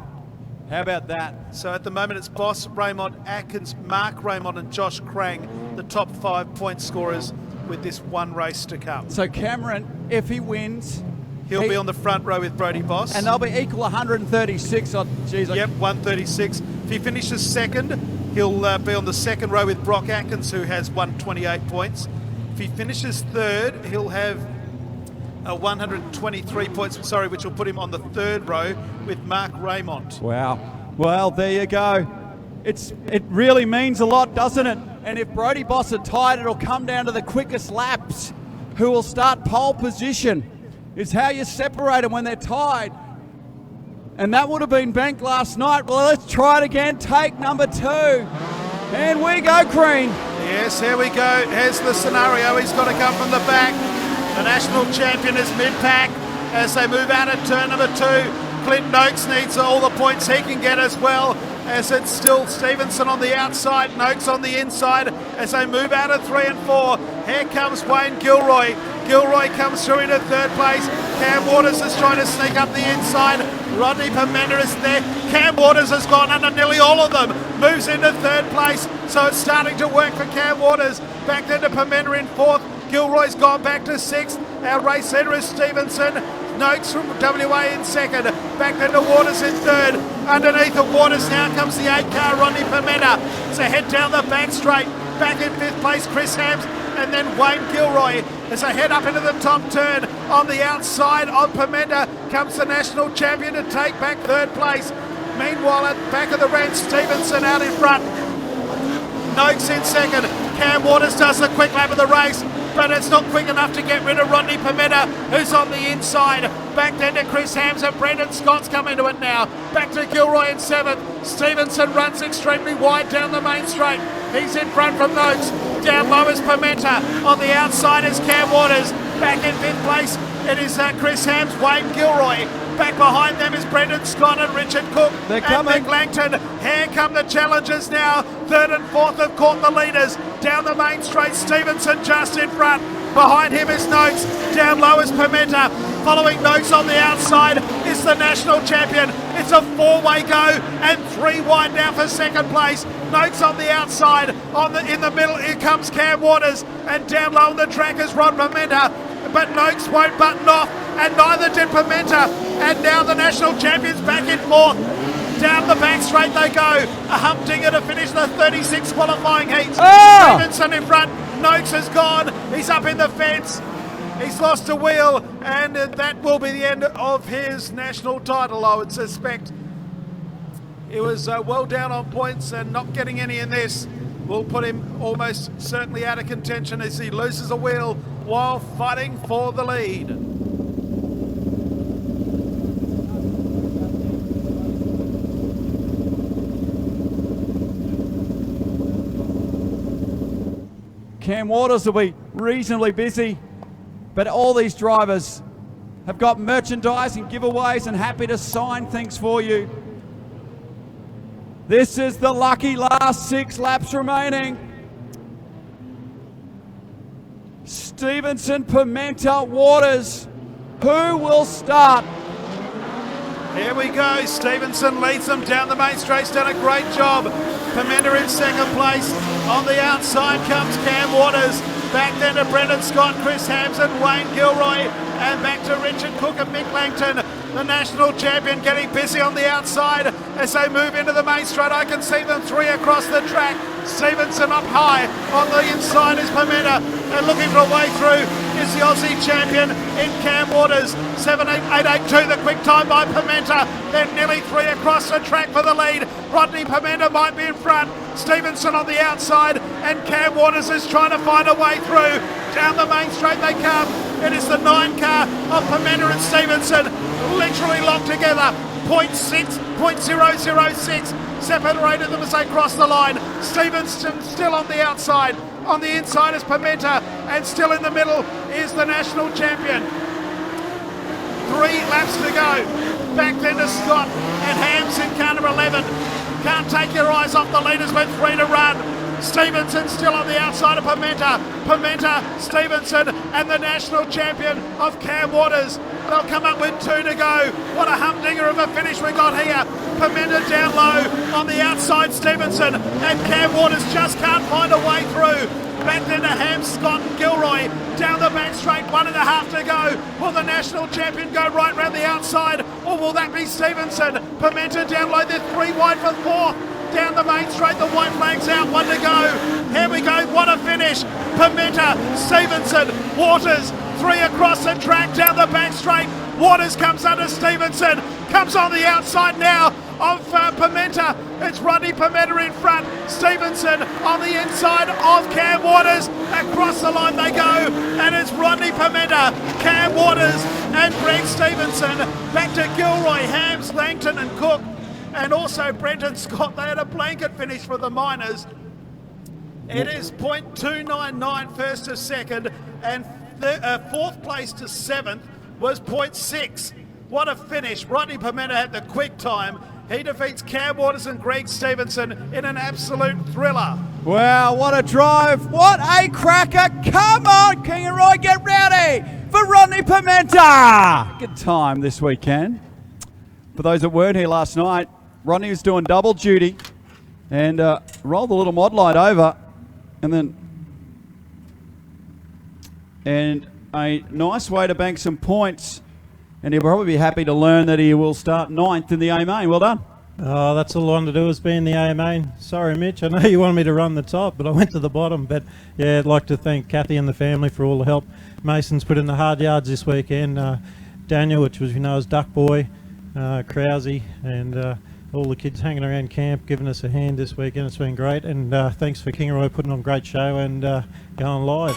How about that? So at the moment it's Boss, Raymond Atkins, Mark Raymond and Josh Krang, the top 5 point scorers with this one race to come. So Cameron, if he wins, He'll be on the front row with Brodie Boss. And they'll be equal 136. Oh, geez, yep, 136. If he finishes second, he'll be on the second row with Brock Atkins, who has 128 points. If he finishes third, he'll have 123 points, which will put him on the third row with Mark Raymond. Wow. Well, there you go. It really means a lot, doesn't it? And if Brodie Boss are tied, it'll come down to the quickest laps. Who will start pole position is how you separate them when they're tied. And that would have been banked last night. Well, let's try it again. Take number 2. And we go, Green. Yes, here we go. Here's the scenario. He's got to come from the back. The national champion is mid-pack as they move out of turn number 2. Clint Noakes needs all the points he can get as well, as it's still Stevenson on the outside, Noakes on the inside as they move out of 3 and 4. Here comes Wayne Gilroy. Gilroy comes through into third place. Cam Waters is trying to sneak up the inside. Rodney Pimenta is there. Cam Waters has gone under nearly all of them. Moves into third place, so it's starting to work for Cam Waters. Back then to Pimenta in 4th. Gilroy's gone back to 6th. Our race leader is Stevenson. Noakes from WA in 2nd. Back then to Waters in 3rd. Underneath the Waters now comes the 8 car, Rodney Pimenta. So head down the back straight. Back in 5th place, Chris Hams. And then Wayne Gilroy as they head up into the top turn. On the outside of Pimenta comes the national champion to take back 3rd place. Meanwhile, at the back of the ranch, Stevenson out in front. Noakes in 2nd. Cam Waters does the quick lap of the race, but it's not quick enough to get rid of Rodney Pimenta, who's on the inside. Back then to Chris Hams and Brendan Scott's come into it now. Back to Gilroy in 7th. Stevenson runs extremely wide down the main straight. He's in front from Noakes. Down low is Pimenta. On the outside is Cam Waters. Back in 5th place, it is Chris Hams, Wayne Gilroy. Back behind them is Brendan Scott and Richard Cook. They're coming. And Mick Langton. Here come the challengers now. 3rd and 4th have caught the leaders. Down the main straight, Stevenson just in front. Behind him is Noakes. Down low is Pimenta. Following Noakes on the outside is the national champion. It's a 4-way go and 3 wide now for 2nd place. Noakes on the outside. In the middle, here comes Cam Waters. And down low on the track is Rod Pimenta. But Noakes won't button off, and neither did Pimenta. And now the national champions back in 4th. Down the back straight they go. A humdinger to finish the 36 qualifying heats. Stevenson in front. Noakes has gone. He's up in the fence. He's lost a wheel, and that will be the end of his national title, I would suspect. He was well down on points, and not getting any in this will put him almost certainly out of contention as he loses a wheel while fighting for the lead. Cam Waters will be reasonably busy, but all these drivers have got merchandise and giveaways and happy to sign things for you. This is the lucky last 6 laps remaining. Stevenson, Pimenta, Waters. Who will start? Here we go. Stevenson leads them down the main straight. He's done a great job. Pimenta in 2nd place. On the outside comes Cam Waters. Back then to Brendan Scott, Chris Hams and Wayne Gilroy. And back to Richard Cook and Mick Langton. The national champion getting busy on the outside as they move into the main straight. I can see them 3 across the track. Stevenson up high. On the inside is Pimenta. And looking for a way through is the Aussie champion in Cam Waters. 7.88.82, the quick time by Pimenta. Then nearly 3 across the track for the lead. Rodney Pimenta might be in front. Stevenson on the outside, and Cam Waters is trying to find a way through. Down the main straight they come. It is the 9 car of Pimenta and Stevenson, literally locked together. 0.006 separated them as they cross the line. Stevenson still on the outside. On the inside is Pimenta, and still in the middle is the national champion. 3 laps to go. Back then to Scott and Hams in car number 11. Can't take your eyes off the leaders with 3 to run. Stevenson still on the outside of Pimenta. Pimenta, Stevenson, and the national champion of Cam Waters. They'll come up with 2 to go. What a humdinger of a finish we got here. Pimenta down low on the outside, Stevenson, and Cam Waters just can't find a way through. Back then to Ham, Scott and Gilroy. Down the back straight, 1.5 to go. Will the national champion go right round the outside, or will that be Stevenson? Pimenta down low, they're 3 wide for 4th. Down the main straight, the white flag's out, 1 to go. Here we go, what a finish. Pimenta, Stevenson, Waters, 3 across the track, down the back straight. Waters comes under Stevenson, comes on the outside now of Pimenta. It's Rodney Pimenta in front, Stevenson on the inside of Cam Waters. Across the line they go, and it's Rodney Pimenta, Cam Waters, and Greg Stevenson. Back to Gilroy, Hams, Langton and Cook, and also Brenton Scott. They had a blanket finish for the minors. It is .299 first to second, and 4th place to 7th was .6. What a finish. Rodney Pimenta had the quick time. He defeats Cam Waters and Greg Stevenson in an absolute thriller. Wow, what a drive. What a cracker. Come on, Kingaroy, get ready for Rodney Pimenta. Good time this weekend. For those that weren't here last night, Rodney was doing double duty and rolled the little mod light over, and a nice way to bank some points. And he'll probably be happy to learn that he will start 9th in the A main. Well done. Oh, that's all I wanted to do is be in the A main. Sorry, Mitch. I know you wanted me to run the top, but I went to the bottom. But yeah, I'd like to thank Kathy and the family for all the help. Mason's put in the hard yards this weekend. Daniel, which was, as Duck Boy, Krause, and all the kids hanging around camp, giving us a hand this weekend. It's been great. And thanks for Kingaroy putting on a great show and going live.